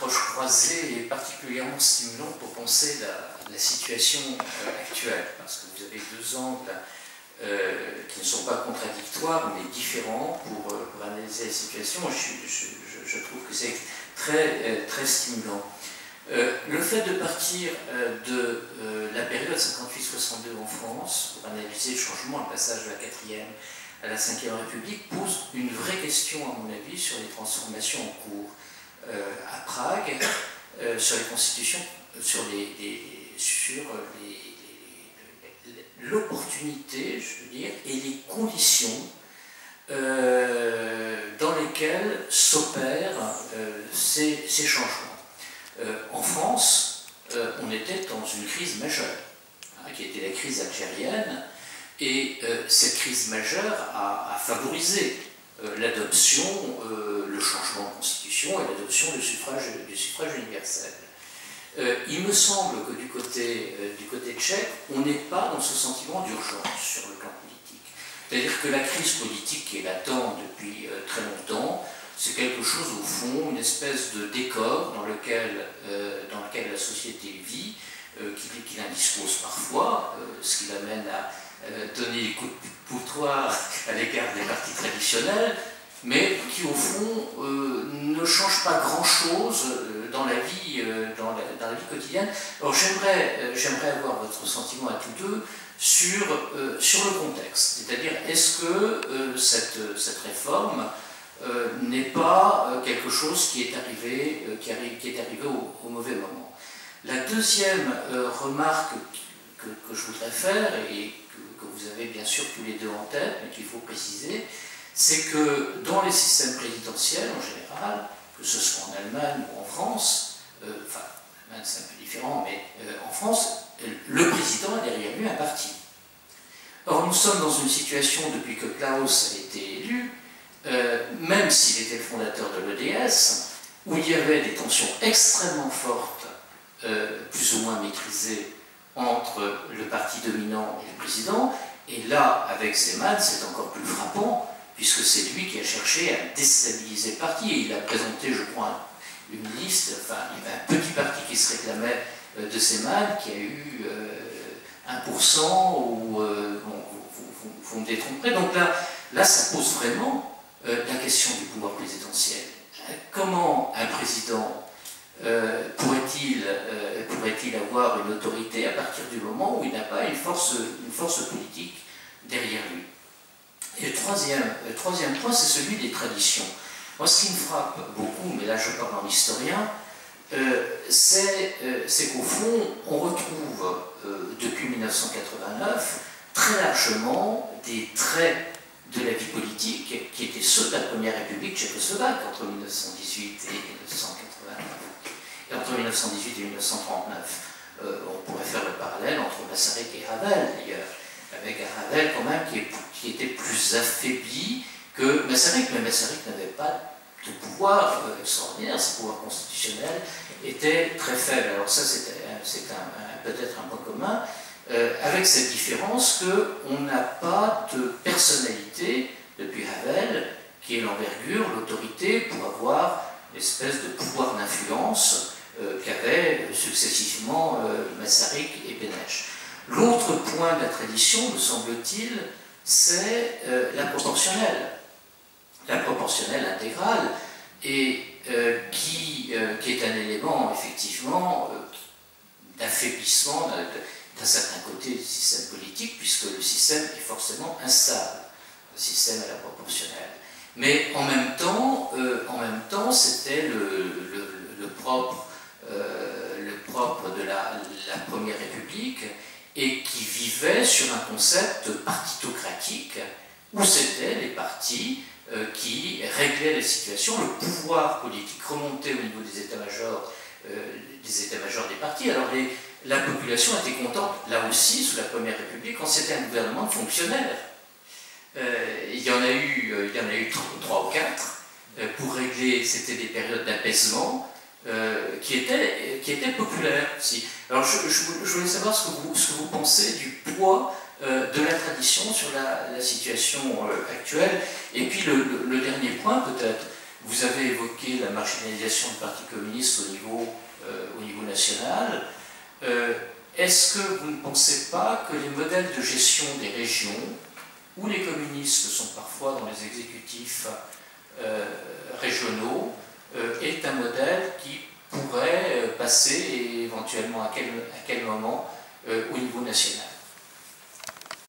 approche croisée est particulièrement stimulante pour penser la situation actuelle, parce que vous avez deux angles qui ne sont pas contradictoires, mais différents pour analyser la situation. Je trouve que c'est très stimulant. Le fait de partir de la période 58-62 en France, pour analyser le changement, le passage de la 4e à la 5e République, pose une vraie question, à mon avis, sur les transformations en cours à Prague, sur les constitutions, sur l'opportunité, je veux dire, et les conditions dans lesquelles s'opèrent ces changements. En France, on était dans une crise majeure, qui était la crise algérienne, et cette crise majeure a favorisé l'adoption, le changement de constitution et l'adoption du suffrage universel. Il me semble que du côté tchèque, on n'est pas dans ce sentiment d'urgence sur le plan politique. C'est-à-dire que la crise politique qui est latente depuis très longtemps, c'est quelque chose au fond, une espèce de décor dans lequel la société vit, qui indispose parfois, ce qui l'amène à donner des coups de poutoir à l'égard des partis traditionnels, mais qui au fond ne change pas grand-chose dans la vie quotidienne. Alors j'aimerais avoir votre sentiment à tous deux sur le contexte, c'est-à-dire est-ce que cette réforme n'est pas quelque chose qui est arrivé au mauvais moment. La deuxième remarque que je voudrais faire, et que vous avez bien sûr tous les deux en tête, mais qu'il faut préciser, c'est que dans les systèmes présidentiels en général, que ce soit en Allemagne ou en France, enfin, en Allemagne c'est un peu différent, mais en France, le président a derrière lui un parti. Or, nous sommes dans une situation, depuis que Klaus a été élu, même s'il était le fondateur de l'EDS, où il y avait des tensions extrêmement fortes, plus ou moins maîtrisées, entre le parti dominant et le président, et là, avec Zeman, c'est encore plus frappant, puisque c'est lui qui a cherché à déstabiliser le parti, et il a présenté, je crois, une liste, enfin, il y avait un petit parti qui se réclamait de Zeman, qui a eu 1%, ou vous me détromperez. Donc là, ça pose vraiment la question du pouvoir présidentiel. Comment un président pourrait-il avoir une autorité à partir du moment où il n'a pas une force politique derrière lui? Et le troisième point, c'est celui des traditions. Moi, ce qui me frappe beaucoup, mais là je parle en historien, c'est qu'au fond, on retrouve depuis 1989 très largement des traits de la vie politique qui étaient ceux de la Première République tchécoslovaque entre 1918 et 1989. Et entre 1918 et 1939, on pourrait faire le parallèle entre Masaryk et Havel, d'ailleurs, avec un Havel quand même qui était plus affaibli que Masaryk, mais Masaryk n'avait pas de pouvoir extraordinaire, son pouvoir constitutionnel était très faible. Alors ça, c'est peut-être un point commun, avec cette différence qu'on n'a pas de personnalité depuis Havel, qui est l'envergure, l'autorité pour avoir l'espèce de pouvoir d'influence qu'avaient successivement Masaryk et Beneš. L'autre point de la tradition, me semble-t-il, c'est la proportionnelle. La proportionnelle intégrale, et qui est un élément, effectivement, d'affaiblissement d'un certain côté du système politique, puisque le système est forcément instable, le système à la proportionnelle. Mais en même temps, c'était le propre de la Première République, et qui vivait sur un concept partitocratique, où c'était les partis qui réglaient les situations, le pouvoir politique remontait au niveau des états-majors des partis. Alors la population était contente, là aussi, sous la Première République, quand c'était un gouvernement de fonctionnaires. Il y en a eu 3 ou 4 pour régler, c'était des périodes d'apaisement qui étaient populaires aussi. Alors je voulais savoir ce que vous pensez du poids de la tradition sur la situation actuelle. Et puis le dernier point peut-être, Vous avez évoqué la marginalisation du Parti communiste au niveau national. Est-ce que vous ne pensez pas que les modèles de gestion des régions, où les communistes sont parfois dans les exécutifs régionaux, est un modèle qui pourrait passer, et éventuellement à quel moment, au niveau national?